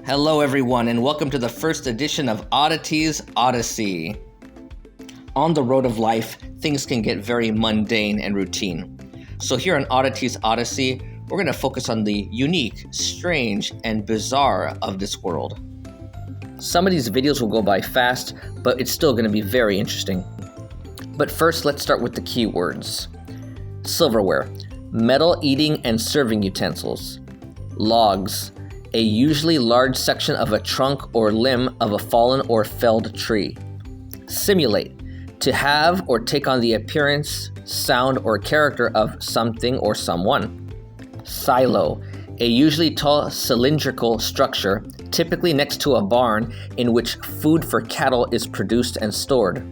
Hello everyone, and welcome to the first edition of Oddities, Odyssey. On the road of life, things can get very mundane and routine. So here on Oddities, Odyssey, we're going to focus on the unique, strange, and bizarre of this world. Some of these videos will go by fast, but it's still going to be very interesting. But first, let's start with the keywords. Silverware, metal eating and serving utensils. Logs, a usually large section of a trunk or limb of a fallen or felled tree. Simulate, to have or take on the appearance, sound, or character of something or someone. Silo, a usually tall cylindrical structure, typically next to a barn in which food for cattle is produced and stored.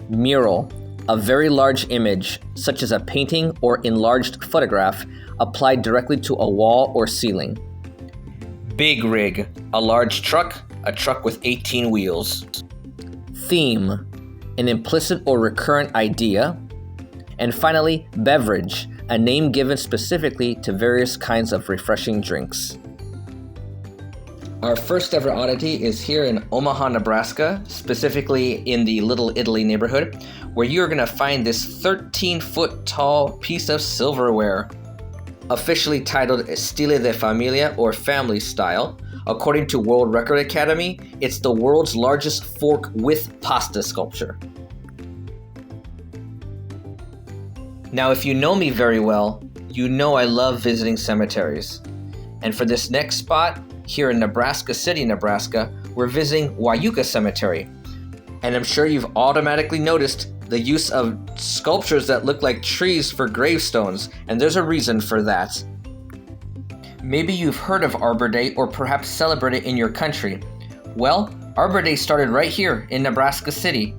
Mural, a very large image, such as a painting or enlarged photograph, applied directly to a wall or ceiling. Big rig, a large truck, a truck with 18 wheels. Theme, an implicit or recurrent idea. And finally, beverage, a name given specifically to various kinds of refreshing drinks. Our first ever oddity is here in Omaha, Nebraska, specifically in the Little Italy neighborhood, where you're going to find this 13-foot tall piece of silverware. Officially titled Stile de Familia, or Family Style. According to World Record Academy, it's the world's largest fork with pasta sculpture. Now, if you know me very well, you know I love visiting cemeteries. And for this next spot, here in Nebraska City, Nebraska, we're visiting Wyuka Cemetery. And I'm sure you've automatically noticed the use of sculptures that look like trees for gravestones, and there's a reason for that. Maybe you've heard of Arbor Day or perhaps celebrate it in your country. Well, Arbor Day started right here in Nebraska City.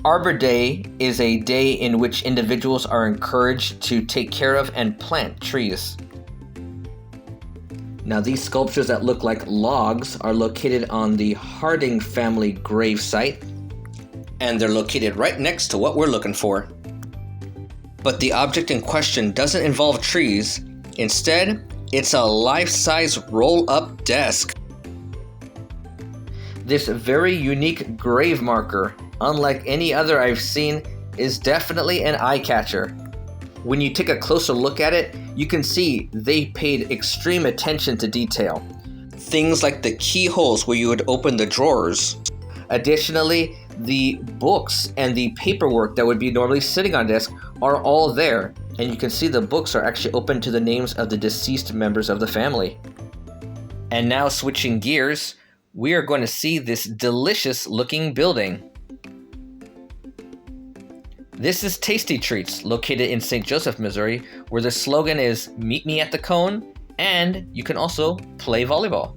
Arbor Day is a day in which individuals are encouraged to take care of and plant trees. Now, these sculptures that look like logs are located on the Harding family grave site, and they're located right next to what we're looking for. But the object in question doesn't involve trees. Instead, it's a life-size roll-up desk. This very unique grave marker, unlike any other I've seen, is definitely an eye-catcher. When you take a closer look at it, you can see they paid extreme attention to detail. Things like the keyholes where you would open the drawers. Additionally, the books and the paperwork that would be normally sitting on a desk are all there, and you can see the books are actually open to the names of the deceased members of the family. And now, switching gears, we are going to see this delicious looking building. This is Tasty Treats, located in St. Joseph, Missouri, where the slogan is "Meet me at the cone," and you can also play volleyball.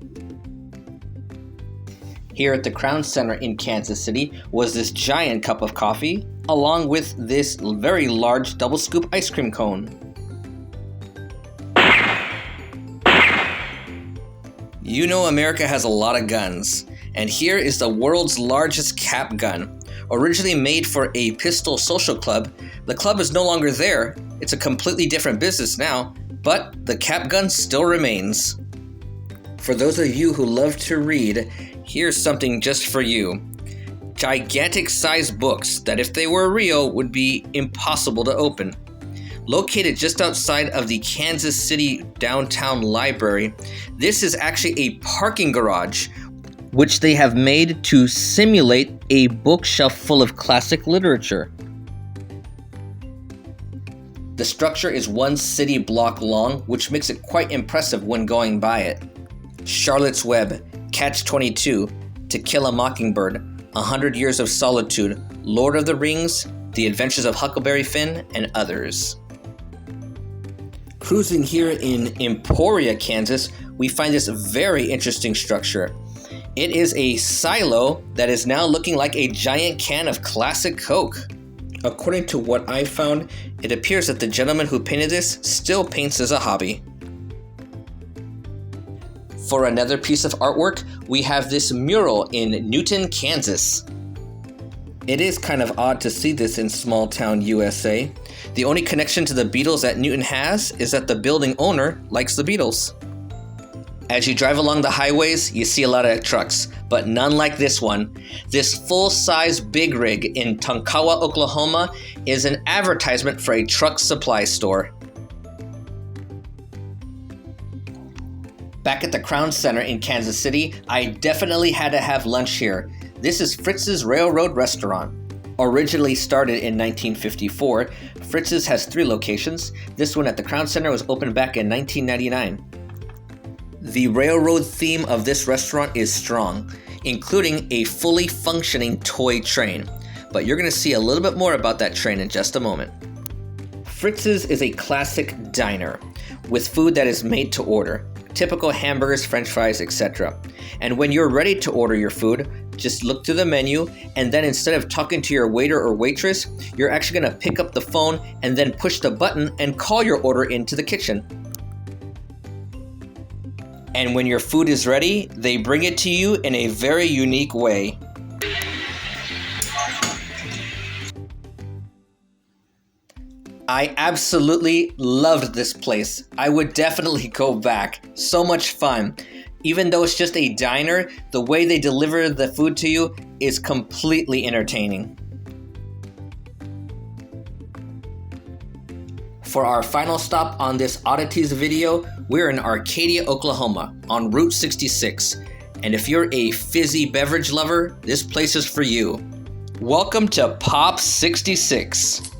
Here at the Crown Center in Kansas City was this giant cup of coffee, along with this very large double scoop ice cream cone. You know America has a lot of guns, and here is the world's largest cap gun. Originally made for a pistol social club, the club is no longer there. It's a completely different business now, but the cap gun still remains. For those of you who love to read, here's something just for you. Gigantic sized books that if they were real would be impossible to open. Located just outside of the Kansas City downtown library, this is actually a parking garage, which they have made to simulate a bookshelf full of classic literature. The structure is one city block long, which makes it quite impressive when going by it. Charlotte's Web, Catch-22, To Kill a Mockingbird, 100 Years of Solitude, Lord of the Rings, The Adventures of Huckleberry Finn, and others. Cruising here in Emporia, Kansas, we find this very interesting structure. It is a silo that is now looking like a giant can of classic Coke. According to what I found, it appears that the gentleman who painted this still paints as a hobby. For another piece of artwork, we have this mural in Newton, Kansas. It is kind of odd to see this in small town USA. The only connection to the Beatles that Newton has is that the building owner likes the Beatles. As you drive along the highways, you see a lot of trucks, but none like this one. This full-size big rig in Tonkawa, Oklahoma is an advertisement for a truck supply store. Back at the Crown Center in Kansas City, I definitely had to have lunch here. This is Fritz's Railroad Restaurant. Originally started in 1954, Fritz's has 3 locations. This one at the Crown Center was opened back in 1999. The railroad theme of this restaurant is strong, including a fully functioning toy train. But you're going to see a little bit more about that train in just a moment. Fritz's is a classic diner with food that is made to order. Typical hamburgers, french fries, etc. And when you're ready to order your food, just look through the menu, and then instead of talking to your waiter or waitress, you're actually going to pick up the phone and then push the button and call your order into the kitchen. And when your food is ready, they bring it to you in a very unique way. I absolutely loved this place. I would definitely go back. So much fun. Even though it's just a diner, the way they deliver the food to you is completely entertaining. For our final stop on this Oddities video, we're in Arcadia, Oklahoma, on Route 66. And if you're a fizzy beverage lover, this place is for you. Welcome to Pop 66.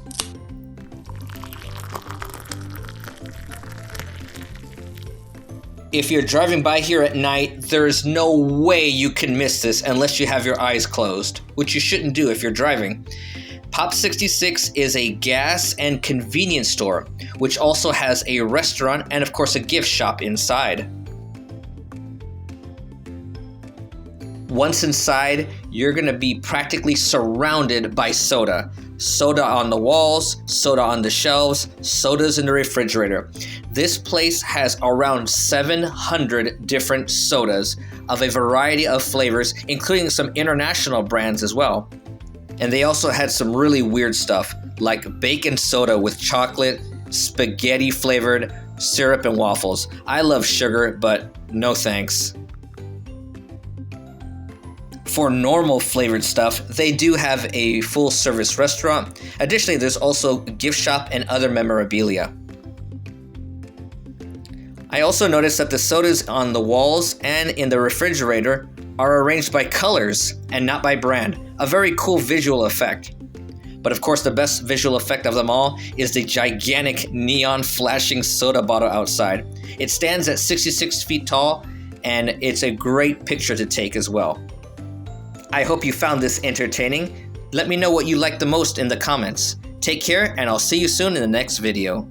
If you're driving by here at night, there's no way you can miss this unless you have your eyes closed, which you shouldn't do if you're driving. Pop 66 is a gas and convenience store, which also has a restaurant and of course a gift shop inside. Once inside, you're going to be practically surrounded by soda. Soda on the walls, soda on the shelves, sodas in the refrigerator. This place has around 700 different sodas of a variety of flavors, including some international brands as well. And they also had some really weird stuff, like bacon soda with chocolate, spaghetti flavored, syrup and waffles. I love sugar, but no thanks. For normal flavored stuff, they do have a full service restaurant. Additionally, there's also a gift shop and other memorabilia. I also noticed that the sodas on the walls and in the refrigerator are arranged by colors and not by brand. A very cool visual effect. But of course, the best visual effect of them all is the gigantic neon flashing soda bottle outside. It stands at 66 feet tall, and it's a great picture to take as well. I hope you found this entertaining. Let me know what you liked the most in the comments. Take care, and I'll see you soon in the next video.